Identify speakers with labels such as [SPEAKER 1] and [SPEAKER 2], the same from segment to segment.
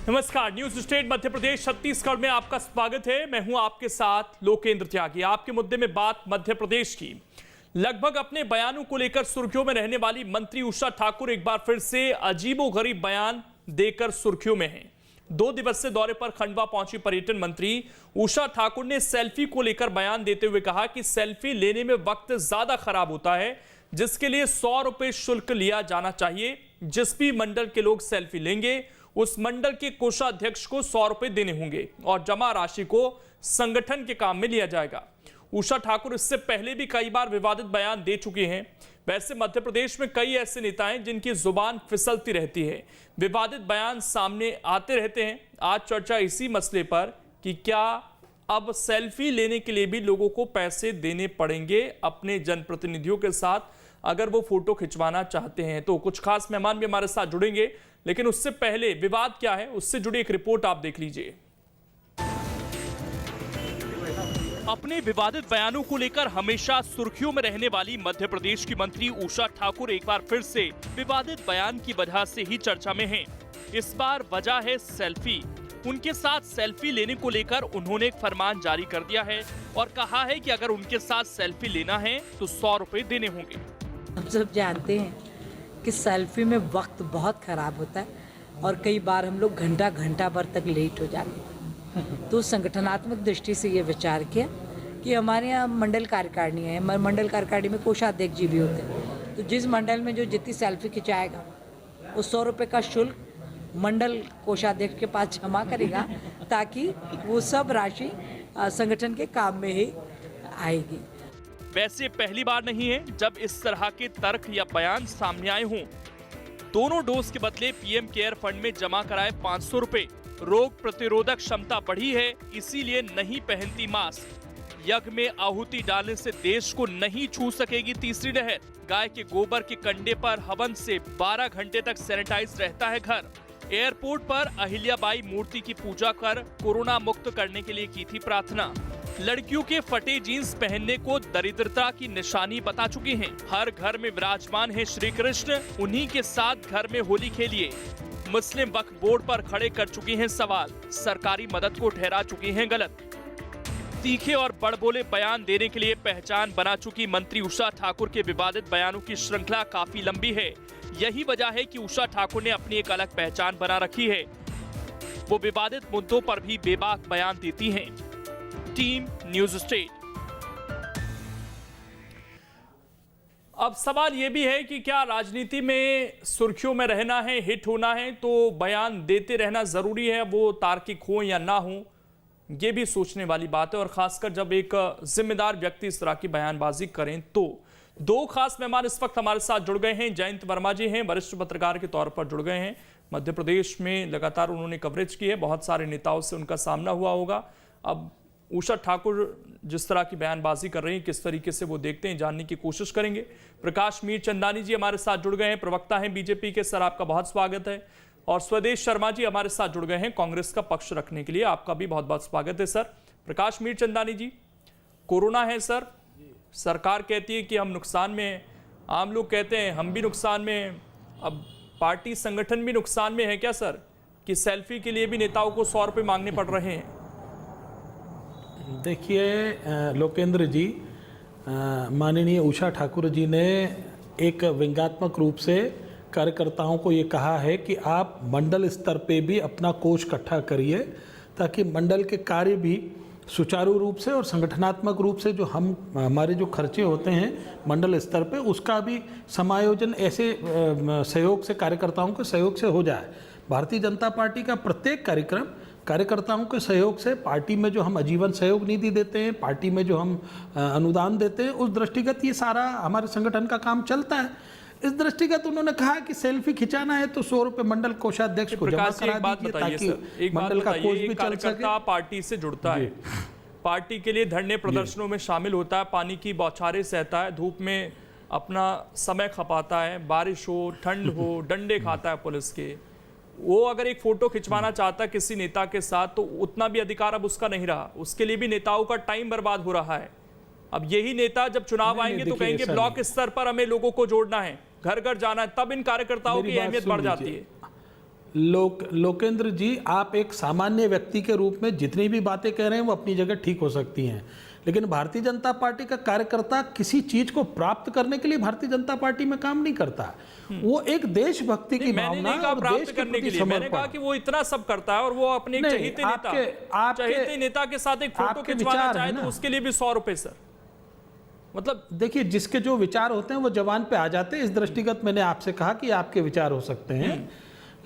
[SPEAKER 1] नमस्कार, news state Madhya Pradesh Chhattisgarh में आपका स्वागत है। मैं हूं आपके साथ लोकेंद्र त्यागी। आपके मुद्दे में बात मध्य प्रदेश की। लगभग अपने बयानों को लेकर सुर्खियों में रहने वाली मंत्री उषा ठाकुर एक बार फिर से अजीबोगरीब बयान देकर सुर्खियों में हैं। 2 दिवसीय दौरे पर खंडवा पहुंची पर्यटन मंत्री उषा ठाकुर ने सेल्फी को लेकर बयान देते हुए कहा कि सेल्फी लेने में वक्त ज्यादा खराब होता है, जिसके लिए 100 रुपए शुल्क लिया जाना चाहिए। जिस भी मंडल के लोग सेल्फी लेंगे उस मंडल के कोषाध्यक्ष को 100 रुपए देने होंगे और जमा राशि को संगठन के काम में लिया जाएगा। उषा ठाकुर इससे पहले भी कई बार विवादित बयान दे चुके हैं। वैसे मध्य प्रदेश में कई ऐसे नेता हैं जिनकी जुबान फिसलती रहती है, विवादित बयान सामने आते रहते हैं। आज चर्चा इसी मसले पर कि क्या अब सेल्फी लेने के लिए भी लोगों को पैसे देने पड़ेंगे अपने जनप्रतिनिधियों के साथ, अगर वो फोटो खिंचवाना चाहते हैं। तो कुछ खास मेहमान भी हमारे साथ जुड़ेंगे, लेकिन उससे पहले विवाद क्या है उससे जुड़ी एक रिपोर्ट आप देख लीजिए। अपने विवादित बयानों को लेकर हमेशा सुर्खियों में रहने वाली मध्य प्रदेश की मंत्री उषा ठाकुर एक बार फिर से विवादित बयान की वजह से ही चर्चा में हैं। इस बार वजह है सेल्फी। उनके साथ सेल्फी लेने को लेकर उन्होंने एक फरमान जारी कर दिया है और कहा है कि अगर उनके साथ सेल्फी लेना है तो 100 रुपए देने होंगे।
[SPEAKER 2] हम सब जानते हैं कि सेल्फी में वक्त बहुत खराब होता है और कई बार हम लोग घंटा भर तक लेट हो जाते हैं। तो संगठनात्मक दृष्टि से ये विचार किया कि हमारे यहाँ मंडल कार्यकारिणी है, मंडल कार्यकारिणी में कोषाध्यक्ष जी भी होते हैं। तो जिस मंडल में जो जितनी सेल्फी खिंचाएगा वो 100 रुपये का शुल्क मंडल कोषाध्यक्ष के पास जमा करेगा, ताकि वो सब राशि संगठन के काम में ही आएगी।
[SPEAKER 1] वैसे पहली बार नहीं है जब इस तरह के तर्क या बयान सामने आए हों। दोनों डोज के बदले पीएम केयर फंड में जमा कराए 500 रुपए। रोग प्रतिरोधक क्षमता बढ़ी है, इसीलिए नहीं पहनती मास्क। यज्ञ में आहुति डालने से देश को नहीं छू सकेगी तीसरी लहर। गाय के गोबर के कंडे पर हवन से 12 घंटे तक सैनिटाइज रहता है घर। एयरपोर्ट पर अहिल्याबाई मूर्ति की पूजा कर कोरोना मुक्त करने के लिए की थी प्रार्थना। लड़कियों के फटे जीन्स पहनने को दरिद्रता की निशानी बता चुके हैं। हर घर में विराजमान है श्री कृष्ण, उन्हीं के साथ घर में होली खेलिए। मुस्लिम वक्फ बोर्ड पर खड़े कर चुके हैं सवाल, सरकारी मदद को ठहरा चुके हैं गलत। तीखे और बड़बोले बयान देने के लिए पहचान बना चुकी मंत्री उषा ठाकुर के विवादित बयानों की श्रृंखला काफी लंबी है। यही वजह है कि उषा ठाकुर ने अपनी एक अलग पहचान बना रखी है। वो विवादित मुद्दों पर भी बेबाक बयान देती हैं। Team news state. अब सवाल यह भी है कि क्या राजनीति में सुर्खियों में रहना है, हिट होना है तो बयान देते रहना जरूरी है, वो तार्किक हो या ना हो, ये भी सोचने वाली बात है। और खासकर जब एक जिम्मेदार व्यक्ति इस तरह की बयानबाजी करें तो। 2 खास मेहमान इस वक्त हमारे साथ जुड़ गए हैं। जयंत वर्मा जी हैं, वरिष्ठ पत्रकार के तौर पर जुड़ गए हैं। मध्य प्रदेश में लगातार उन्होंने कवरेज की है, बहुत सारे नेताओं से उनका सामना हुआ होगा। अब उषा ठाकुर जिस तरह की बयानबाजी कर रही हैं, किस तरीके से वो देखते हैं, जानने की कोशिश करेंगे। प्रकाश मीरचंदानी जी हमारे साथ जुड़ गए हैं, प्रवक्ता हैं बीजेपी के। सर आपका बहुत स्वागत है। और स्वदेश शर्मा जी हमारे साथ जुड़ गए हैं कांग्रेस का पक्ष रखने के लिए, आपका भी बहुत बहुत स्वागत है सर। प्रकाश मीरचंदानी जी, कोरोना है सर, सरकार कहती है कि हम नुकसान में हैं, आम लोग कहते हैं हम भी नुकसान में हैं, अब पार्टी संगठन भी नुकसान में है क्या सर, कि सेल्फी के लिए भी नेताओं को 100 रुपये मांगने पड़ रहे हैं?
[SPEAKER 3] देखिए लोकेंद्र जी, माननीय उषा ठाकुर जी ने एक व्यंग्यात्मक रूप से कार्यकर्ताओं को ये कहा है कि आप मंडल स्तर पे भी अपना कोष इकट्ठा करिए, ताकि मंडल के कार्य भी सुचारू रूप से और संगठनात्मक रूप से जो हमारे जो खर्चे होते हैं मंडल स्तर पे, उसका भी समायोजन ऐसे सहयोग से, कार्यकर्ताओं के सहयोग से हो जाए। भारतीय जनता पार्टी का प्रत्येक कार्यक्रम कार्यकर्ताओं के सहयोग से, पार्टी में जो हम आजीवन सहयोग निधि देते हैं, पार्टी में जो हम अनुदान देते हैं, उस दृष्टिगत ये सारा हमारे संगठन का काम चलता है। इस दृष्टिगत उन्होंने कहा कि सेल्फी खिंचाना है तो 100 रुपए मंडल कोषाध्यक्ष को जमा करा दीजिए, ताकि मंडल का कोष भी चल सके।
[SPEAKER 1] पार्टी से जुड़ता है, पार्टी के लिए धरने प्रदर्शनों में शामिल होता है, पानी की बौछारें सहता है, धूप में अपना समय खपाता है, बारिश हो ठंड हो, डंडे खाता है पुलिस के। वो अगर एक फोटो खिंचवाना चाहता है किसी नेता के साथ तो उतना भी अधिकार अब उसका नहीं रहा, उसके लिए भी नेताओं का टाइम बर्बाद हो रहा है। अब यही नेता जब चुनाव आएंगे तो कहेंगे ब्लॉक स्तर पर हमें लोगों को जोड़ना है, घर घर जाना है, तब इन कार्यकर्ताओं की अहमियत बढ़ जाती है।
[SPEAKER 3] लोकेंद्र जी, आप एक सामान्य व्यक्ति के रूप में जितनी भी बातें कह रहे हैं वो अपनी जगह ठीक हो सकती हैं, लेकिन भारतीय जनता पार्टी का कार्यकर्ता किसी चीज को प्राप्त करने के लिए भारतीय जनता पार्टी में काम नहीं करता। वो एक देशभक्ति की
[SPEAKER 1] मैंने
[SPEAKER 3] भावना
[SPEAKER 1] नहीं कहा
[SPEAKER 3] और
[SPEAKER 1] प्राप्त
[SPEAKER 3] देश के
[SPEAKER 1] करने के
[SPEAKER 3] प्रति
[SPEAKER 1] लिए, मैंने कहा
[SPEAKER 3] समर्पण।
[SPEAKER 1] कि वो इतना सब करता है और वो अपने एक
[SPEAKER 3] नहीं,
[SPEAKER 1] चहेते नेता के साथ एक फोटो
[SPEAKER 3] आपके
[SPEAKER 1] खिंचवाना
[SPEAKER 3] विचार
[SPEAKER 1] चाहे
[SPEAKER 3] है
[SPEAKER 1] तो
[SPEAKER 3] ना।
[SPEAKER 1] उसके लिए भी 100 रुपए सर, मतलब
[SPEAKER 3] देखिए, जिसके जो विचार होते हैं वो जवान पे आ जाते हैं। इस दृष्टिगत मैंने आपसे कहा कि आपके विचार हो सकते हैं,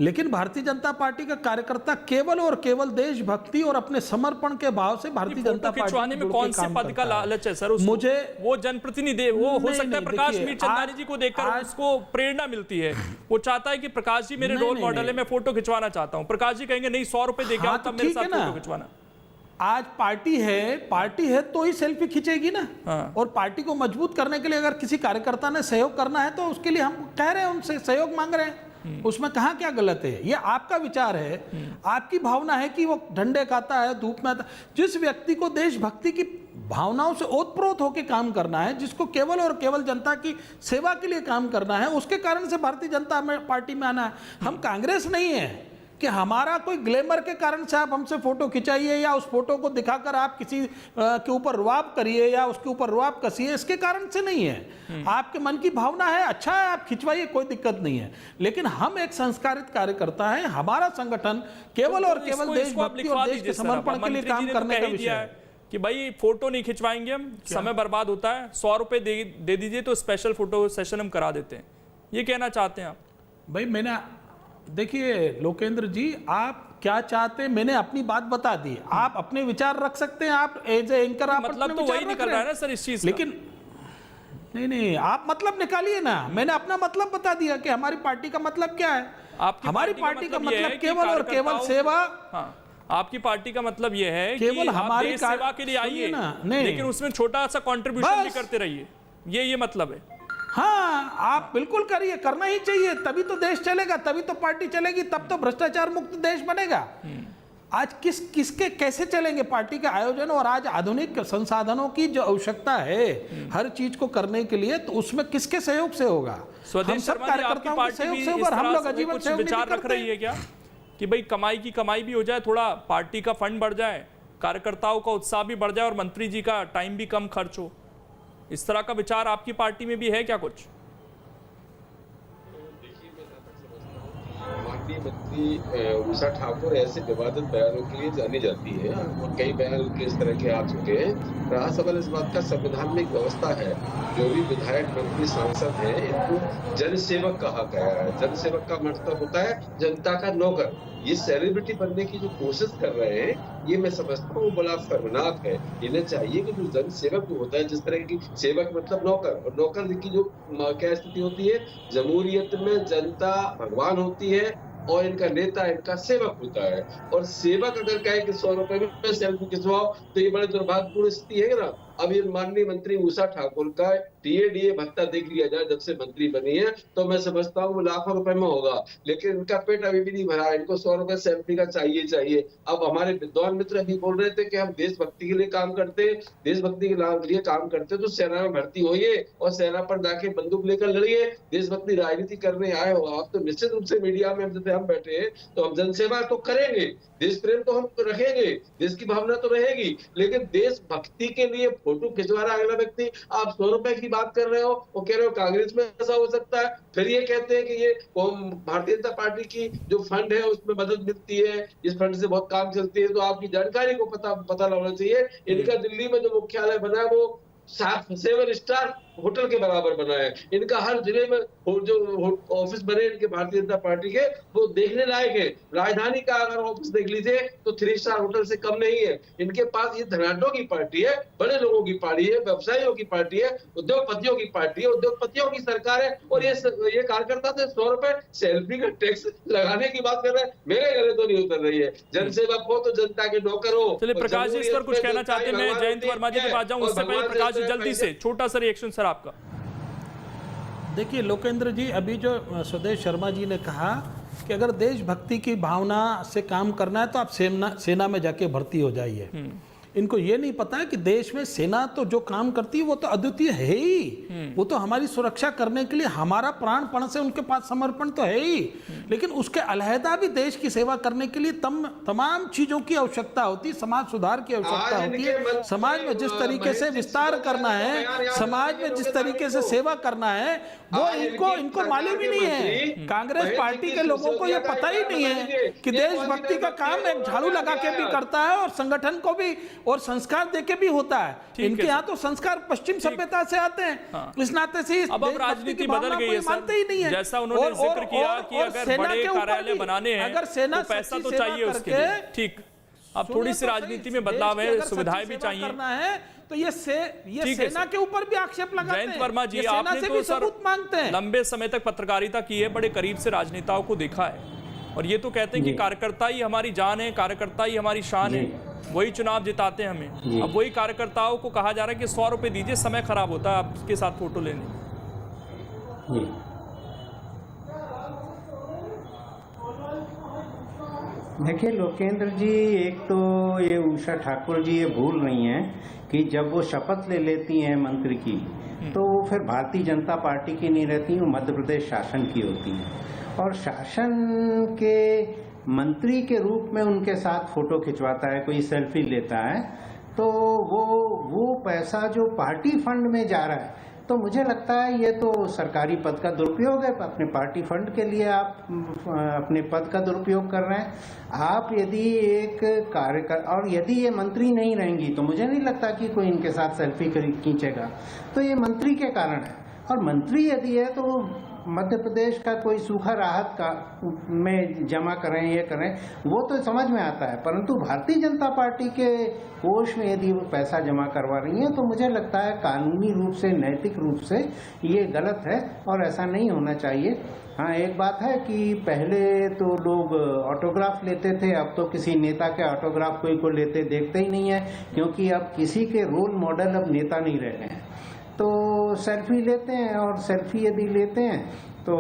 [SPEAKER 3] लेकिन भारतीय जनता पार्टी का कार्यकर्ता केवल और केवल देशभक्ति और अपने समर्पण के भाव से भारतीय जनता
[SPEAKER 1] फोटो
[SPEAKER 3] पार्टी
[SPEAKER 1] खिंचवाने में
[SPEAKER 3] जुड़ के
[SPEAKER 1] कौन से
[SPEAKER 3] काम
[SPEAKER 1] पद का
[SPEAKER 3] करता है।
[SPEAKER 1] लालच है सर उसको?
[SPEAKER 3] मुझे
[SPEAKER 1] वो जनप्रतिनिधि, वो हो
[SPEAKER 3] नहीं,
[SPEAKER 1] सकता है
[SPEAKER 3] नहीं,
[SPEAKER 1] प्रकाश
[SPEAKER 3] देखिए,
[SPEAKER 1] मीरचंदानी जी को देखकर उसको प्रेरणा मिलती है, वो चाहता है कि प्रकाश जी मेरे
[SPEAKER 3] नहीं,
[SPEAKER 1] रोल
[SPEAKER 3] नहीं,
[SPEAKER 1] मॉडल है, मैं फोटो खिंचवाना चाहता हूं। प्रकाश जी कहेंगे नहीं 100 रुपए देके आओ
[SPEAKER 3] हाँ, तो
[SPEAKER 1] तब मेरे
[SPEAKER 3] ठीक है
[SPEAKER 1] साथ
[SPEAKER 3] ना।
[SPEAKER 1] फोटो खिंचवाना।
[SPEAKER 3] आज पार्टी है तो ही सेल्फी खींचेगी ना।
[SPEAKER 1] हाँ।
[SPEAKER 3] और पार्टी को मजबूत करने के लिए अगर किसी कार्यकर्ता ने सहयोग करना है तो उसके लिए हम कह रहे हैं, उनसे सहयोग मांग रहे हैं, उसमें कहाँ क्या गलत है? ये आपका विचार है, आपकी भावना है कि वो डंडे खाता है, धूप में आता। जिस व्यक्ति को देशभक्ति की भावनाओं से ओतप्रोत होकर काम करना है, जिसको केवल और केवल जनता की सेवा के लिए काम करना है, उसके कारण से भारतीय जनता पार्टी में आना है। हम कांग्रेस नहीं है कि हमारा कोई ग्लैमर के कारण से आप हमसे फोटो खिंचाइए या उस फोटो को दिखाकर आप किसी के ऊपर रुआब करिए या उसके ऊपर रुआब कसिए, इसके कारण से नहीं है। आपके मन की भावना है, अच्छा है, आप खिंचवाइए, कोई दिक्कत नहीं है, लेकिन हम एक संस्कारित कार्यकर्ता हैं। हमारा संगठन केवल और केवल देशभक्ति और देश के समर्पण के लिए काम करने का विषय है
[SPEAKER 1] कि भाई फोटो नहीं खिंचवाएंगे हम, समय बर्बाद होता है, 100 रुपए दे दीजिए तो स्पेशल फोटो सेशन हम करा देते हैं, ये कहना चाहते हैं आप?
[SPEAKER 3] भाई मैंने, देखिए लोकेंद्र जी, आप क्या चाहते हैं मैंने अपनी बात बता दी, आप अपने विचार रख सकते हैं, आप एज ए एंकर आप
[SPEAKER 1] मतलब तो वही निकल रहा है ना सर इस चीज का।
[SPEAKER 3] लेकिन नहीं, आप मतलब निकालिए ना। मैंने अपना मतलब बता दिया कि हमारी पार्टी का मतलब क्या है। हमारी पार्टी का मतलब केवल और केवल सेवा।
[SPEAKER 1] हाँ, आपकी पार्टी का मतलब यह है
[SPEAKER 3] केवल
[SPEAKER 1] कि
[SPEAKER 3] हमारी
[SPEAKER 1] आप देश सेवा के लिए आइए,
[SPEAKER 3] नहीं,
[SPEAKER 1] लेकिन उसमें छोटा सा कंट्रीब्यूशन भी करते रहिए, ये मतलब है।
[SPEAKER 3] हाँ, आप बिल्कुल करिए, करना ही चाहिए, तभी तो देश चलेगा, तभी तो पार्टी चलेगी, तब तो भ्रष्टाचार मुक्त देश बनेगा। आज किसके कैसे चलेंगे पार्टी के आयोजन? और आज आधुनिक संसाधनों की जो आवश्यकता है हर चीज को करने के लिए, तो उसमें किसके सहयोग से होगा? हम सब कार्यकर्ताओं के सहयोग से होगा। हम लोग आजीवन सहयोग
[SPEAKER 1] विचार रख रही है क्या कि भाई कमाई की कमाई भी हो जाए, थोड़ा पार्टी का फंड बढ़ जाए, कार्यकर्ताओं का उत्साह भी बढ़ जाए और मंत्री जी का टाइम भी कम खर्च हो? इस तरह का विचार आपकी पार्टी में भी है क्या कुछ?
[SPEAKER 4] माननीय मंत्री उषा ठाकुर ऐसे विवादित बयानों के लिए जानी जाती है और कई बयान उनके इस तरह के आ चुके हैं। रहा सवाल इस बात का, संविधान में एक व्यवस्था है, जो भी विधायक मंत्री सांसद हैं इनको जनसेवक कहा गया है। जनसेवक का मतलब होता है जनता का नौकर। ये सेलिब्रिटी बनने की जो कोशिश कर रहे हैं, ये मैं समझता हूँ बड़ा शर्मनाक है। इन्हें चाहिए कि जो जनसेवक होता है, जिस तरह की सेवक मतलब नौकर, और नौकर की जो क्या स्थिति होती है, जमहूरियत में जनता भगवान होती है और इनका नेता इनका सेवक होता है। और सेवक अगर कहे कि 100 रुपए में सेल्फी खिंचवाओ तो ये बड़े दुर्भाग्यपूर्ण स्थिति है ना। अब ये माननीय मंत्री उषा ठाकुर का टीए भत्ता देख लिया जाए जब से मंत्री बनी है, तो मैं समझता हूँ लाखों रुपए में होगा, लेकिन इनका पेट अभी भी नहीं भरा। इनको 100 रुपए सेल्फी का चाहिए। अब हमारे विद्वान मित्र अभी बोल रहे थे कि हम देशभक्ति के लिए काम करते, देशभक्ति के लिए काम करते तो सेना में भर्ती होइए और सेना पर जाके बंदूक लेकर लड़िए। देशभक्ति राजनीति करने आए हो आप तो निश्चित रूप से मीडिया में जैसे हम बैठे हैं तो हम जनसेवा तो करेंगे, देश प्रेम तो हम रखेंगे, देश की भावना तो रहेगी, लेकिन देशभक्ति के लिए फोटो खिंचवा रहा है अगला व्यक्ति। आप 100 रुपए की बात कर रहे हो और कह रहे हो कांग्रेस में ऐसा हो सकता है, फिर ये कहते हैं कि ये भारतीय जनता पार्टी की जो फंड है उसमें मदद मिलती है, इस फंड से बहुत काम चलती है। तो आपकी जानकारी को पता लगना चाहिए। इनका दिल्ली में जो मुख्यालय बना है वो 7 स्टार होटल के बराबर बना है। इनका हर जिले में जो ऑफिस बने इनके भारतीय जनता पार्टी के, वो देखने लायक है। राजधानी का अगर ऑफिस देख लीजिए तो 3 स्टार होटल से कम नहीं है। इनके पास ये धनाढ्यों की पार्टी है, बड़े लोगों की पार्टी है, व्यवसायियों की पार्टी है, उद्योगपतियों की पार्टी है, उद्योगपतियों की सरकार है। और ये कार्यकर्ता से 100 रुपए सेल्फी का टैक्स लगाने की बात कर रहे हैं। मेरे गले तो नहीं उतर रही है। जनसेवक हो तो जनता के नौकर हो।
[SPEAKER 1] चलिए प्रकाश जी इस पर कुछ कहना चाहते हैं? मैं जयंत वर्मा जी के पास जाऊं, उससे पहले प्रकाश जी जल्दी से छोटा सा रिएक्शन सर आपका।
[SPEAKER 3] देखिए लोकेंद्र जी, अभी जो सुदेश शर्मा जी ने कहा कि अगर देशभक्ति की भावना से काम करना है तो आप सेना में जाके भर्ती हो जाइए। इनको ये नहीं पता है कि देश में सेना तो जो काम करती है वो तो अद्वितीय है ही, वो तो हमारी सुरक्षा करने के लिए हमारा प्राणपण से उनके पास समर्पण तो है ही, लेकिन उसके अलहदा भी देश की सेवा करने के लिए तमाम चीजों की आवश्यकता होती है, समाज सुधार की आवश्यकता होती है, समाज में जिस तरीके से विस्तार करना है, समाज में जिस तरीके से सेवा करना है, वो इनको मालूम ही नहीं है। कांग्रेस पार्टी के लोगों को ये पता ही नहीं है कि देशभक्ति का काम एक झाड़ू लगा के भी करता है और संगठन को भी और संस्कार देके भी होता है। इनके यहाँ तो संस्कार पश्चिम सभ्यता से आते हैं, इस नाते से
[SPEAKER 1] अब राजनीति बदल गई है, मानते ही नहीं है। जैसा उन्होंने जिक्र किया कि अगर बड़े कार्यालय बनाने हैं
[SPEAKER 3] अगर सेना
[SPEAKER 1] तो पैसा तो चाहिए उसके लिए, ठीक। अब थोड़ी सी राजनीति में बदलाव है, सुविधाएं भी चाहिए
[SPEAKER 3] करना है तो ये सेना के ऊपर भी आक्षेप लगाते हैं।
[SPEAKER 1] जयंत वर्मा जी, आपने तो सबूत मांगते हैं, लंबे समय तक पत्रकारिता की है, बड़े करीब से राजनेताओं को देखा है, और ये तो कहते हैं कि कार्यकर्ता ही हमारी जान है, कार्यकर्ता ही हमारी शान है, वही चुनाव जिताते हैं हमें। अब वही कार्यकर्ताओं को कहा जा रहा है कि 100 रुपए दीजिए, समय खराब होता है आपके साथ फोटो लेने।
[SPEAKER 5] देखिए लोकेंद्र जी, एक तो ये उषा ठाकुर जी ये भूल रही हैं कि जब वो शपथ ले लेती हैं मंत्री की तो वो फिर भारतीय जनता पार्टी की नहीं रहती, वो मध्य प्रदेश शासन की होती हैं, और शासन के मंत्री के रूप में उनके साथ फोटो खिंचवाता है, कोई सेल्फी लेता है, तो वो पैसा जो पार्टी फंड में जा रहा है, तो मुझे लगता है ये तो सरकारी पद का दुरुपयोग है। अपने पार्टी फंड के लिए आप अपने पद का दुरुपयोग कर रहे हैं। आप यदि एक कार्यकर्ता, और यदि ये मंत्री नहीं रहेंगी तो मुझे नहीं लगता कि कोई इनके साथ सेल्फी खींचेगा, तो ये मंत्री के कारण है। और मंत्री यदि है तो मध्य प्रदेश का कोई सूखा राहत का में जमा करें, ये करें, वो तो समझ में आता है, परंतु भारतीय जनता पार्टी के कोष में यदि वो पैसा जमा करवा रही हैं तो मुझे लगता है कानूनी रूप से, नैतिक रूप से ये गलत है और ऐसा नहीं होना चाहिए। हाँ, एक बात है कि पहले तो लोग ऑटोग्राफ लेते थे, अब तो किसी नेता के ऑटोग्राफ कोई को लेते देखते ही नहीं है, क्योंकि अब किसी के रोल मॉडल अब नेता नहीं रह गए हैं, तो सेल्फी लेते हैं, और सेल्फी यदि लेते हैं तो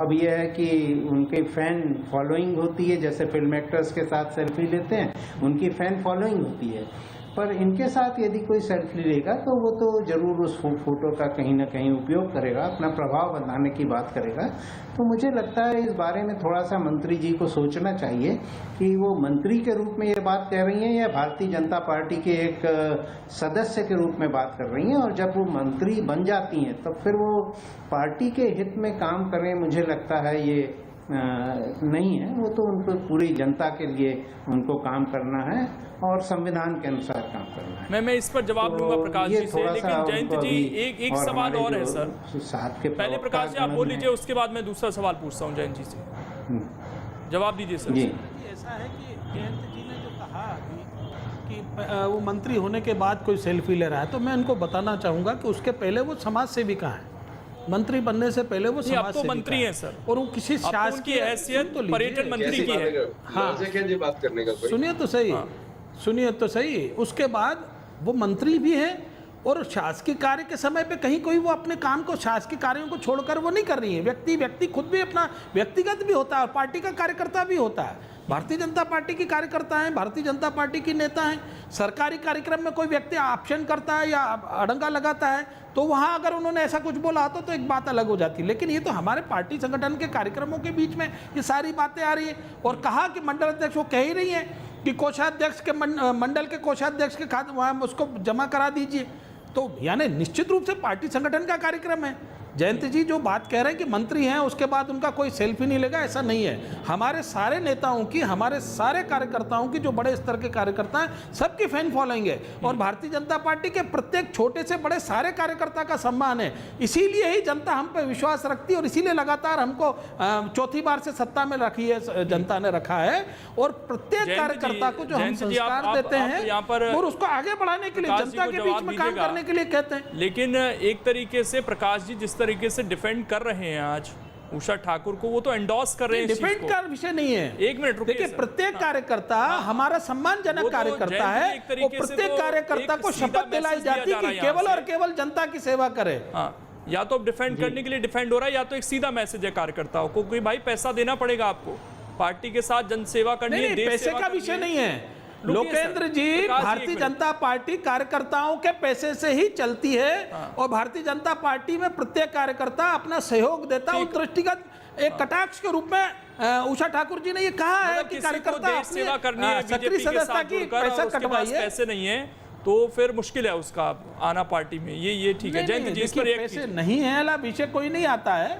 [SPEAKER 5] अब यह है कि उनके फैन फॉलोइंग होती है, जैसे फिल्म एक्टर्स के साथ सेल्फी लेते हैं उनकी फैन फॉलोइंग होती है, पर इनके साथ यदि कोई सेल्फी लेगा तो वो तो जरूर उस फोटो का कहीं ना कहीं उपयोग करेगा, अपना प्रभाव बनाने की बात करेगा। तो मुझे लगता है इस बारे में थोड़ा सा मंत्री जी को सोचना चाहिए कि वो मंत्री के रूप में ये बात कह रही हैं या भारतीय जनता पार्टी के एक सदस्य के रूप में बात कर रही हैं, और जब वो मंत्री बन जाती हैं तब फिर वो पार्टी के हित में काम करें, मुझे लगता है ये नहीं है। वो तो उनको पूरी जनता के लिए उनको काम करना है और संविधान के अनुसार काम करना है।
[SPEAKER 1] मैं इस पर जवाब लूंगा प्रकाश जी से, लेकिन जयंत जी एक सवाल और है सर,
[SPEAKER 5] साथ के
[SPEAKER 1] पहले प्रकाश जी आप बोल लीजिए, उसके बाद मैं दूसरा सवाल पूछता हूँ जयंत जी से, जवाब दीजिए सर।
[SPEAKER 3] जी, ऐसा है कि जयंत जी ने जो कहा कि वो मंत्री होने के बाद कोई सेल्फी ले रहा है, तो मैं उनको बताना चाहूंगा कि उसके पहले वो समाज सेवी कहाँ है, मंत्री बनने से पहले वो समाज
[SPEAKER 1] तो मंत्री हैं सर,
[SPEAKER 3] और वो किसी शासकीय
[SPEAKER 1] हैसियत तो पर्यटन मंत्री की है।
[SPEAKER 4] हाँ, बात करने का
[SPEAKER 3] सुनिए तो सही, सुनिए तो सही, उसके बाद वो मंत्री भी हैं और शासकीय कार्य के समय पे कहीं कोई वो अपने काम को, शासकीय कार्यों को छोड़कर वो नहीं कर रही है। व्यक्ति खुद भी अपना व्यक्तिगत भी होता है और पार्टी का कार्यकर्ता भी होता है। भारतीय जनता पार्टी की कार्यकर्ता हैं, भारतीय जनता पार्टी की नेता हैं। सरकारी कार्यक्रम में कोई व्यक्ति ऑप्शन करता है या अड़ंगा लगाता है तो वहाँ अगर उन्होंने ऐसा कुछ बोला तो एक बात अलग हो जाती है, लेकिन ये तो हमारे पार्टी संगठन के कार्यक्रमों के बीच में ये सारी बातें आ रही है। और कहा कि मंडल अध्यक्ष, वो कह ही रही है कि कोषाध्यक्ष के मंडल के कोषाध्यक्ष के खाते वहाँ उसको जमा करा दीजिए, तो यानी निश्चित रूप से पार्टी संगठन का कार्यक्रम है। जयंत जी जो बात कह रहे हैं कि मंत्री हैं उसके बाद उनका कोई सेल्फी नहीं लेगा, ऐसा नहीं है। हमारे सारे नेताओं की, हमारे सारे कार्यकर्ताओं की, जो बड़े स्तर के कार्यकर्ता हैं, सबकी फैन फॉलोइंग है और भारतीय जनता पार्टी के प्रत्येक छोटे से बड़े सारे कार्यकर्ता का सम्मान है। इसीलिए ही जनता हम पे विश्वास रखती है और इसीलिए लगातार हमको चौथी बार से सत्ता में रखी है, जनता ने रखा है। और प्रत्येक कार्यकर्ता को जो हम संस्कार देते हैं और उसको आगे बढ़ाने के लिए, जनता के बीच में काम करने के लिए कहते हैं।
[SPEAKER 1] लेकिन एक तरीके से प्रकाश जी जिस तरीके से डिफेंड कर रहे हैं आज उषा ठाकुर को, वो तो एंडोर्स कर रहे हैं।
[SPEAKER 3] डिफेंड का विषय नहीं है,
[SPEAKER 1] एक मिनट रुकिए।
[SPEAKER 3] देखिए, प्रत्येक कार्यकर्ता हमारा सम्मानजनक कार्यकर्ता है और प्रत्येक कार्यकर्ता को शपथ दिलाई जाती है कि केवल और केवल जनता की सेवा करे।
[SPEAKER 1] या तो डिफेंड करने के लिए डिफेंड हो रहा है, या तो एक सीधा मैसेज है कार्यकर्ताओं को कि भाई पैसा देना पड़ेगा आपको, पार्टी के साथ जनसेवा करनी है।
[SPEAKER 3] पैसे का विषय नहीं है, लोकेंद्र जी, भारतीय जनता पार्टी कार्यकर्ताओं के पैसे से ही चलती है और भारतीय जनता पार्टी में प्रत्येक कार्यकर्ता अपना सहयोग देता है। उस दृष्टिगत एक कटाक्ष के रूप में उषा ठाकुर जी ने ये कहा है कि कार्यकर्ता
[SPEAKER 1] सेवा करनी है,
[SPEAKER 3] सक्रिय सदस्यता की पैसा कटवाइए,
[SPEAKER 1] पैसे नहीं है तो फिर मुश्किल है उसका आना पार्टी में। ये ठीक है। जयंत जी, इस पर
[SPEAKER 3] पैसे नहीं है ला विषय कोई नहीं आता है।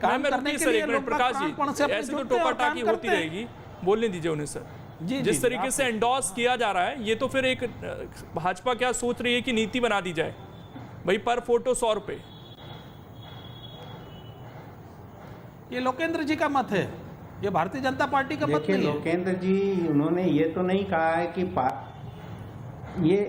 [SPEAKER 3] काम करने के लिए लोग
[SPEAKER 1] प्रकाश जी, ऐसे तो टोका टाकी होती रहेगी, बोलने दीजिए उन्हें सर। जिस तरीके से एंडोर्स किया जा रहा है, ये तो फिर एक भाजपा क्या सोच रही है कि नीति बना दी जाए भाई, पर फोटो 100 रुपए।
[SPEAKER 3] ये लोकेंद्र जी का मत है, ये भारतीय जनता पार्टी का मत नहीं है।
[SPEAKER 5] लोकेंद्र जी उन्होंने ये तो नहीं कहा है कि ये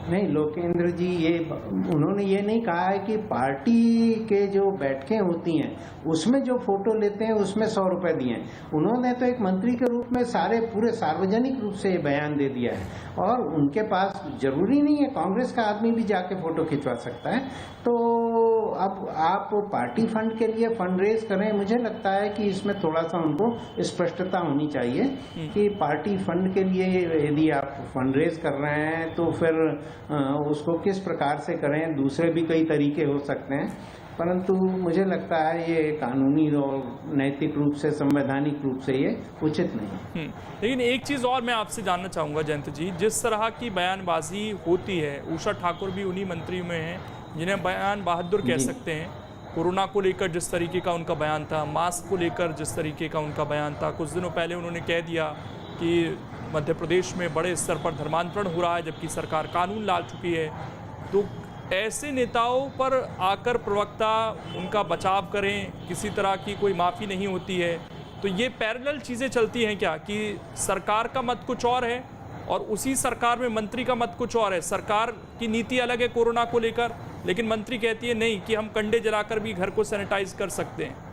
[SPEAKER 5] नहीं, लोकेंद्र जी उन्होंने ये नहीं कहा है कि पार्टी के जो बैठकें होती हैं उसमें जो फोटो लेते हैं उसमें 100 रुपए दिए हैं। उन्होंने तो एक मंत्री के रूप में पूरे सार्वजनिक रूप से ये बयान दे दिया है और उनके पास जरूरी नहीं है, कांग्रेस का आदमी भी जाके फोटो खिंचवा सकता है। तो अब आप पार्टी फंड के लिए फंड रेज करें, मुझे लगता है कि इसमें थोड़ा सा उनको स्पष्टता होनी चाहिए कि पार्टी फंड के लिए यदि आप फंड रेज कर रहे हैं तो फिर उसको किस प्रकार से करें। दूसरे भी कई तरीके हो सकते हैं, परंतु मुझे लगता है ये कानूनी और नैतिक रूप से, संवैधानिक रूप से ये उचित नहीं।
[SPEAKER 1] लेकिन एक चीज़ और मैं आपसे जानना चाहूँगा जयंत जी, जिस तरह की बयानबाजी होती है, उषा ठाकुर भी उन्हीं मंत्रियों में हैं जिन्हें बयान बहादुर कह सकते हैं। कोरोना को लेकर जिस तरीके का उनका बयान था, मास्क को लेकर जिस तरीके का उनका बयान था, कुछ दिनों पहले उन्होंने कह दिया कि मध्य प्रदेश में बड़े स्तर पर धर्मांतरण हो रहा है जबकि सरकार कानून ला चुकी है। तो ऐसे नेताओं पर आकर प्रवक्ता उनका बचाव करें, किसी तरह की कोई माफ़ी नहीं होती है, तो ये पैरेलल चीज़ें चलती हैं क्या कि सरकार का मत कुछ और है और उसी सरकार में मंत्री का मत कुछ और है? सरकार की नीति अलग है कोरोना को लेकर, लेकिन मंत्री कहती है नहीं कि हम कंडे जलाकर भी घर को सैनिटाइज कर सकते हैं।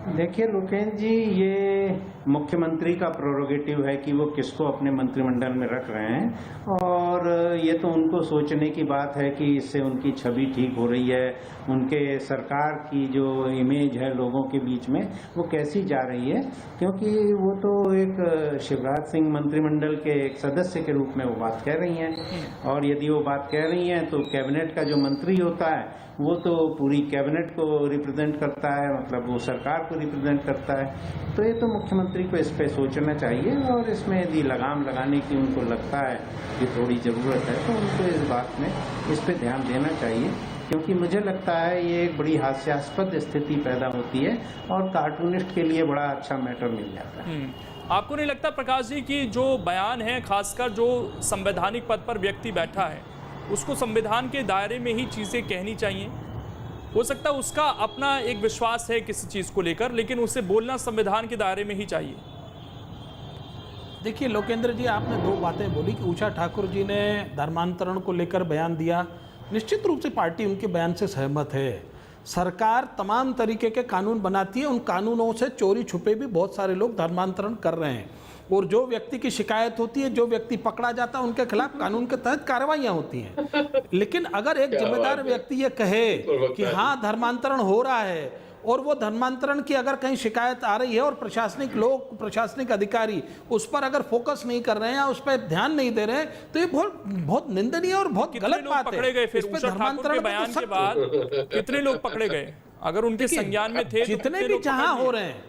[SPEAKER 5] देखिए लोकेंद्र जी, ये मुख्यमंत्री का प्रोरोगेटिव है कि वो किसको अपने मंत्रिमंडल में रख रहे हैं और ये तो उनको सोचने की बात है कि इससे उनकी छवि ठीक हो रही है, उनके सरकार की जो इमेज है लोगों के बीच में वो कैसी जा रही है, क्योंकि वो तो एक शिवराज सिंह मंत्रिमंडल के एक सदस्य के रूप में वो बात कह रही हैं और यदि वो बात कह रही हैं तो कैबिनेट का जो मंत्री होता है वो तो पूरी कैबिनेट को रिप्रेजेंट करता है, मतलब वो सरकार को रिप्रेजेंट करता है। तो ये तो मुख्यमंत्री को इस पे सोचना चाहिए और इसमें यदि लगाम लगाने की उनको लगता है कि थोड़ी ज़रूरत है तो उनको इस बात में इस पे ध्यान देना चाहिए, क्योंकि मुझे लगता है ये एक बड़ी हास्यास्पद स्थिति पैदा होती है और कार्टूनिस्ट के लिए बड़ा अच्छा मैटर मिल जाता है।
[SPEAKER 1] आपको नहीं लगता प्रकाश जी कि जो बयान है, खासकर जो संवैधानिक पद पर व्यक्ति बैठा है, उसको संविधान के दायरे में ही चीज़ें कहनी चाहिए? हो सकता है उसका अपना एक विश्वास है किसी चीज़ को लेकर, लेकिन उसे बोलना संविधान के दायरे में ही चाहिए।
[SPEAKER 3] देखिए लोकेंद्र जी, आपने दो बातें बोली कि उषा ठाकुर जी ने धर्मांतरण को लेकर बयान दिया। निश्चित रूप से पार्टी उनके बयान से सहमत है। सरकार तमाम तरीके के कानून बनाती है, उन कानूनों से चोरी छुपे भी बहुत सारे लोग धर्मांतरण कर रहे हैं और जो व्यक्ति की शिकायत होती है, जो व्यक्ति पकड़ा जाता है, उनके खिलाफ कानून के तहत कार्रवाइयां होती हैं। लेकिन अगर एक जिम्मेदार व्यक्ति ये कहे कि हाँ धर्मांतरण हो रहा है और वो धर्मांतरण की अगर कहीं शिकायत आ रही है और प्रशासनिक अधिकारी उस पर अगर फोकस नहीं कर रहे हैं या उस पर ध्यान नहीं दे रहे हैं, तो ये बहुत निंदनीय और बहुत गलत बात है।
[SPEAKER 1] पकड़े गए फिर उषा ठाकुर के बयान के बाद कितने लोग पकड़े गए अगर उनके संज्ञान में थे?
[SPEAKER 3] जितने भी जहां हो रहे हैं,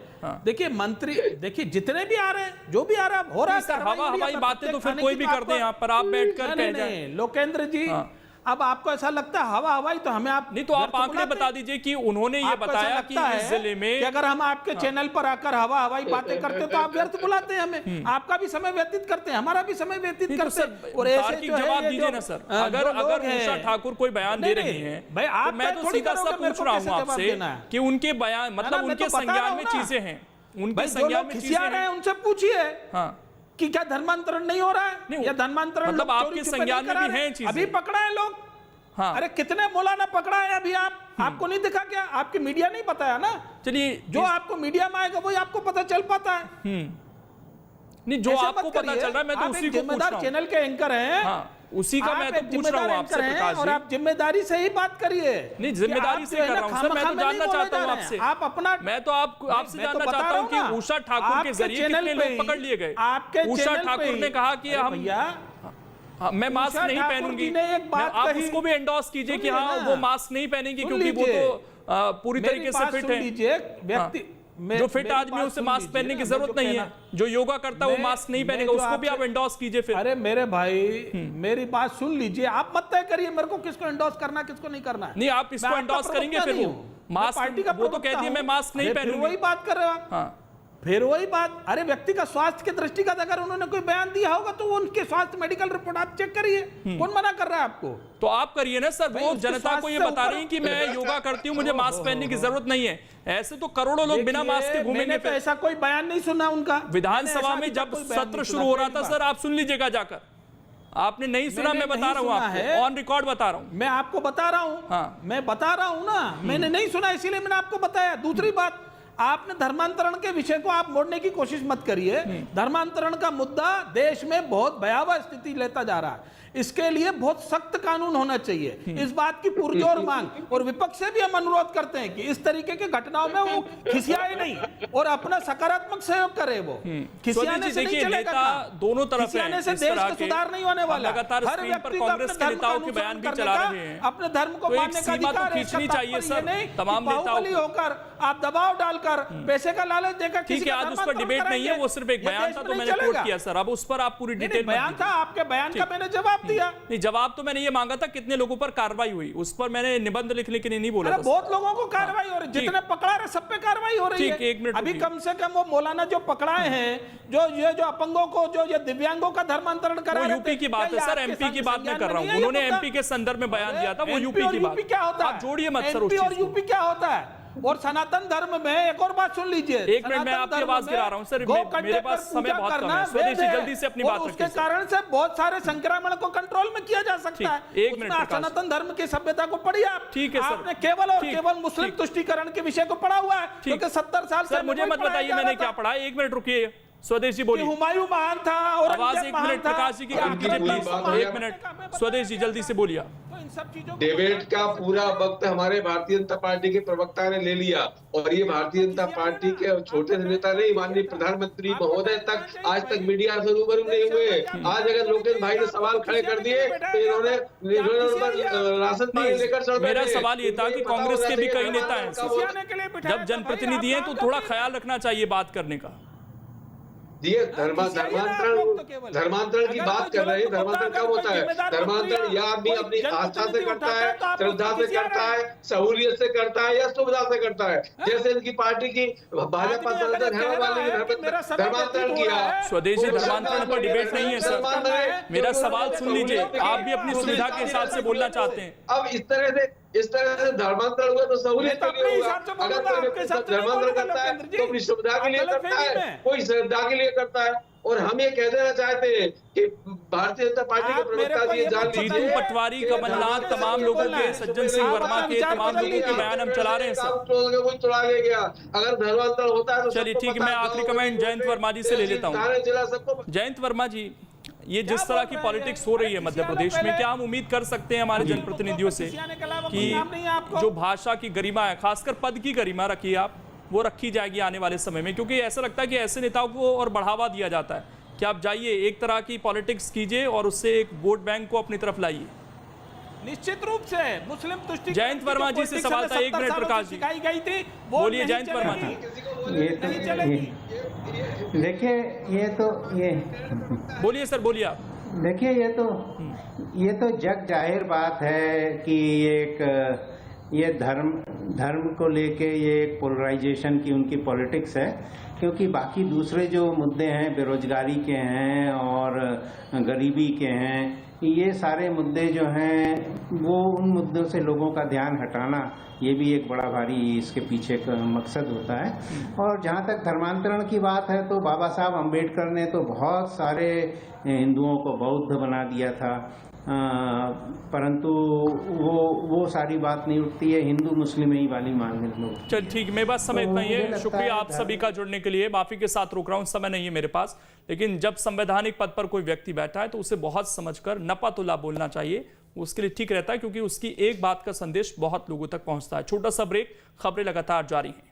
[SPEAKER 3] देखिए मंत्री, देखिए जितने भी आ रहे हैं, जो भी आ रहा हो रहा है,
[SPEAKER 1] हवाई बातें तो फिर कोई भी कर दे यहाँ पर, आप बैठकर कह जाएं।
[SPEAKER 3] लोकेंद्र जी, अब आपको ऐसा लगता है हवाई तो हमें आप
[SPEAKER 1] नहीं, तो आप आंकड़े बता दीजिए कि उन्होंने ये बताया कि इस जिले में
[SPEAKER 3] कि अगर हम आपके चैनल पर आकर हवाई बातें करते तो आप व्यर्थ बुलाते हैं हमें, आपका भी समय व्यतीत करते हैं, हमारा भी समय व्यतीत करते हैं। और ऐसे
[SPEAKER 1] जवाब दीजिए ना सर, अगर उषा ठाकुर कोई बयान दे रही हैं तो मैं तो सीधा सा पूछ रहा हूँ आपसे कि उनके बयान, मतलब उनके संज्ञान में चीजें हैं, उनके संज्ञान में चीजें हैं,
[SPEAKER 3] उनसे पूछिए कि क्या धर्मांतरण नहीं हो रहा है या धर्मांतरण
[SPEAKER 1] मतलब आपके संज्ञान में भी हैं चीजें?
[SPEAKER 3] अभी पकड़ा है लोग। हाँ। अरे कितने मौलाना पकड़ा है अभी आपको नहीं दिखा क्या? आपकी मीडिया नहीं बताया ना।
[SPEAKER 1] चलिए,
[SPEAKER 3] जो आपको मीडिया में आएगा वही आपको पता चल पाता है।
[SPEAKER 1] नहीं, जो आपको पता चल रहा है मैं तो उसी को पूछ रहा हूं।
[SPEAKER 3] चैनल के एंकर हैं।
[SPEAKER 1] हाँ, उसी का मैं तो पूछ रहा हूँ आपसे प्रकाश
[SPEAKER 3] और
[SPEAKER 1] जी।
[SPEAKER 3] आप जिम्मेदारी से ही बात करिए।
[SPEAKER 1] नहीं, जिम्मेदारी से कर रहा हूँ सर, मैं तो जानना चाहता हूँ आपसे।
[SPEAKER 3] आप अपना,
[SPEAKER 1] मैं तो आपसे जानना चाहता हूँ कि उषा ठाकुर के जरिए कितने लोग पकड़ लिए गए। उषा ठाकुर ने कहा कि मैं मास्क नहीं पहनूंगी, आप उसको भी एंडोर्स कीजिए कि हाँ वो मास्क नहीं पहनेंगे क्योंकि वो तो पूरी तरीके से फिट है।
[SPEAKER 3] व्यक्ति
[SPEAKER 1] जो फिट आदमी है उसे मास्क पहनने की जरूरत नहीं है, जो योगा करता है वो मास्क नहीं पहनेगा, उसको भी आप एंडोर्स कीजिए फिर।
[SPEAKER 3] अरे मेरे भाई मेरी बात सुन लीजिए, आप मत तय करिए मेरे को किसको एंडोर्स करना किसको नहीं करना।
[SPEAKER 1] नहीं, आप इसको एंडोर्स करेंगे फिर वो मास्क,
[SPEAKER 3] पार्टी का
[SPEAKER 1] वो तो कहती है मैं मास्क नहीं पहनूंगी।
[SPEAKER 3] वही बात कर रहे हो आप। फिर वही बात, अरे व्यक्ति का स्वास्थ्य के दृष्टिगत अगर उन्होंने कोई बयान दिया होगा तो उनके स्वास्थ्य मेडिकल रिपोर्ट आप चेक करिए, कौन मना कर रहा है आपको?
[SPEAKER 1] तो आप करिए ना सर, वो जनता को ये बता रही है कि मैं योगा करती हूँ, मुझे मास्क पहनने की जरूरत नहीं है। ऐसे तो करोड़ों लोग बिना मास्क के घूमेंगे।
[SPEAKER 3] तो ऐसा कोई बयान नहीं सुना उनका
[SPEAKER 1] विधानसभा में जब सत्र शुरू हो रहा था सर, आप सुन लीजिएगा जाकर, आपने नहीं सुना, मैं बता रहा हूँ आपको, ऑन रिकॉर्ड बता रहा हूँ।
[SPEAKER 3] मैं आपको बता रहा हूँ, मैं बता रहा हूँ ना, मैंने नहीं सुना इसीलिए मैंने आपको बताया। दूसरी बात, आपने धर्मांतरण के विषय को आप मोड़ने की कोशिश मत करिए। धर्मांतरण का मुद्दा देश में बहुत भयावह स्थिति लेता जा रहा है, इसके लिए बहुत सख्त कानून होना चाहिए, इस बात की पुरजोर मांग। और विपक्ष से भी हम अनुरोध करते हैं कि इस तरीके की घटनाओं में वो खिसियाए नहीं और अपना सकारात्मक सहयोग करे। वो खिसियाने से नहीं चलेगा,
[SPEAKER 1] दोनों तरफ
[SPEAKER 3] खिसियाने से देश का सुधार नहीं होने वाला।
[SPEAKER 1] हर व्यक्ति को कांग्रेस के नेताओं के बयान भी चला रहे हैं,
[SPEAKER 3] अपने धर्म को मानने का अधिकार है,
[SPEAKER 1] खींचनी चाहिए सर तमाम नेताओं को।
[SPEAKER 3] होकर आप दबाव डालकर पैसे का लालच देकर,
[SPEAKER 1] ठीक है, आज उस पर डिबेट नहीं है, वो सिर्फ एक बयान था तो मैंने कोट किया सर। अब उस पर आप पूरी डिटेल
[SPEAKER 3] बयान था, आपके बयान का मैंने जवाब दिया।
[SPEAKER 1] नहीं, जवाब तो मैंने ये मांगा था कितने लोगों पर कार्रवाई हुई, उस पर मैंने निबंध लिखने के लिए नहीं बोला था।
[SPEAKER 3] बहुत लोगों को कार्रवाई हो रही, जितने पकड़ा रहे सब पे कार्रवाई हो रही है।
[SPEAKER 1] एक मिनट
[SPEAKER 3] अभी कम से कम वो मौलाना जो पकड़ाए हैं, जो अपंगों को, जो ये दिव्यांगों का धर्मांतरण करा रहे थे,
[SPEAKER 1] यूपी की बात है सर, एमपी की बात मैं कर रहा हूँ। उन्होंने एमपी के संदर्भ में बयान दिया था, वो यूपी की बात।
[SPEAKER 3] क्या होता है,
[SPEAKER 1] आप जोड़िए मत सर उस
[SPEAKER 3] चीज को।
[SPEAKER 1] और
[SPEAKER 3] यूपी क्या होता है? और सनातन धर्म में एक और बात सुन लीजिए,
[SPEAKER 1] एक मिनट मैं आपकी आवाज गिरा रहा हूं सर, मेरे पास समय बहुत कम है। स्वदेशी जल्दी से अपनी बात रखिए।
[SPEAKER 3] उसके कारण से बहुत सारे संक्रमण को कंट्रोल में किया जा सकता है।
[SPEAKER 1] एक मिनट,
[SPEAKER 3] सनातन धर्म की सभ्यता को पढ़िए आप।
[SPEAKER 1] ठीक है सर,
[SPEAKER 3] आपने केवल और केवल मुस्लिम तुष्टीकरण के विषय को पढ़ा हुआ है, क्योंकि 70 साल से
[SPEAKER 1] मुझे मत बताइए मैंने क्या पढ़ा। एक मिनट रुकिए, स्वदेशी बोलिए।
[SPEAKER 3] हुमायूं महान था,
[SPEAKER 1] आवाज एक मिनट प्रकाश जी की कम कीजिए प्लीज, एक मिनट। स्वदेशी जल्दी से बोलिए।
[SPEAKER 4] डिबेट का पूरा वक्त हमारे भारतीय जनता पार्टी के प्रवक्ता ने ले लिया, और ये भारतीय जनता पार्टी के छोटे नेता नहीं, माननीय प्रधानमंत्री महोदय तक आज तक मीडिया से रूबरू नहीं हुए। आज अगर लोकेश भाई ने सवाल खड़े कर दिए तो इन्होंने राशन पानी लेकर चल रहे।
[SPEAKER 1] मेरा सवाल ये था कि कांग्रेस के भी कई नेता हैं, जब जनप्रतिनिधि हैं तो थोड़ा ख्याल रखना चाहिए बात करने का।
[SPEAKER 4] ये धर्मांतरण की बात कर रहे हैं। धर्मांतरण कब होता है? धर्मांतरण या आदमी अपनी आस्था से करता है, श्रद्धा से करता है, सहूलियत से करता है या सुविधा से करता है। जैसे इनकी पार्टी की भाजपा धर्मांतरण किया।
[SPEAKER 1] स्वदेशी धर्मांतरण पर डिबेट नहीं है सर, मेरा सवाल सुन लीजिए। आप भी अपनी सुविधा के हिसाब से बोलना चाहते हैं।
[SPEAKER 4] अब इस तरह से धर्मांतरण हुआ तो सहूलियत के लिए होगा। अगर कोई धर्मांतरण करता है तो अपनी सुविधा के लिए करता है, कोई श्रद्धा के लिए करता है। और हम ये कह देना चाहते हैं कि भारतीय जनता पार्टी के प्रवक्ता जी जान लीजिए,
[SPEAKER 1] जीतू पटवारी, कमलनाथ, तमाम लोगों के, सज्जन सिंह वर्मा के, तमाम लोगों के बयान हम चला रहे हैं सर।
[SPEAKER 4] अगर धर्मांतरण होता है तो
[SPEAKER 1] चलिए ठीक है, मैं आखिरी कमेंट जयंत वर्मा जी से ले लेता हूँ। जयंत वर्मा जी, ये जिस तरह की पॉलिटिक्स हो रही है मध्य प्रदेश में, क्या हम उम्मीद कर सकते हैं हमारे जनप्रतिनिधियों से कि जो भाषा की गरिमा है, खासकर पद की गरिमा रखिए आप, वो रखी जाएगी आने वाले समय में? क्योंकि ऐसा लगता है कि ऐसे नेताओं को और बढ़ावा दिया जाता है कि आप जाइए एक तरह की पॉलिटिक्स कीजिए और उससे एक वोट बैंक को अपनी तरफ लाइए।
[SPEAKER 3] निश्चित रूप से मुस्लिम तुष्टि।
[SPEAKER 1] जयंत वर्मा जी से सवाल था, 1 मिनट प्रकाश जी
[SPEAKER 3] गई थी,
[SPEAKER 1] बोलिए जयंत वर्मा जी।
[SPEAKER 5] देखिए ये
[SPEAKER 1] बोलिए सर, बोलिए आप।
[SPEAKER 5] देखिए ये तो जग जाहिर बात है कि ये धर्म को लेके ये एक पोलराइजेशन की उनकी पॉलिटिक्स है, क्योंकि बाकी दूसरे जो मुद्दे हैं, बेरोजगारी के हैं और गरीबी के हैं, ये सारे मुद्दे जो हैं वो उन मुद्दों से लोगों का ध्यान हटाना, ये भी एक बड़ा भारी इसके पीछे का मकसद होता है। और जहाँ तक धर्मांतरण की बात है तो बाबा साहब अम्बेडकर ने तो बहुत सारे हिंदुओं को बौद्ध बना दिया था, परंतु वो सारी बात नहीं उठती है, हिंदू मुस्लिम ही वाली मांग लोग।
[SPEAKER 1] चल ठीक, मेरे पास समय
[SPEAKER 5] तो
[SPEAKER 1] इतना ही
[SPEAKER 5] मुझे
[SPEAKER 1] है।
[SPEAKER 5] लगता
[SPEAKER 1] शुक्रिया
[SPEAKER 5] है
[SPEAKER 1] आप सभी का जुड़ने के लिए। माफी के साथ रोक रहा हूँ, समय नहीं है मेरे पास। लेकिन जब संवैधानिक पद पर कोई व्यक्ति बैठा है तो उसे बहुत समझकर नपातुला बोलना चाहिए, उसके लिए ठीक रहता है, क्योंकि उसकी एक बात का संदेश बहुत लोगों तक पहुंचता है। छोटा सा ब्रेक, खबरें लगातार जारी हैं।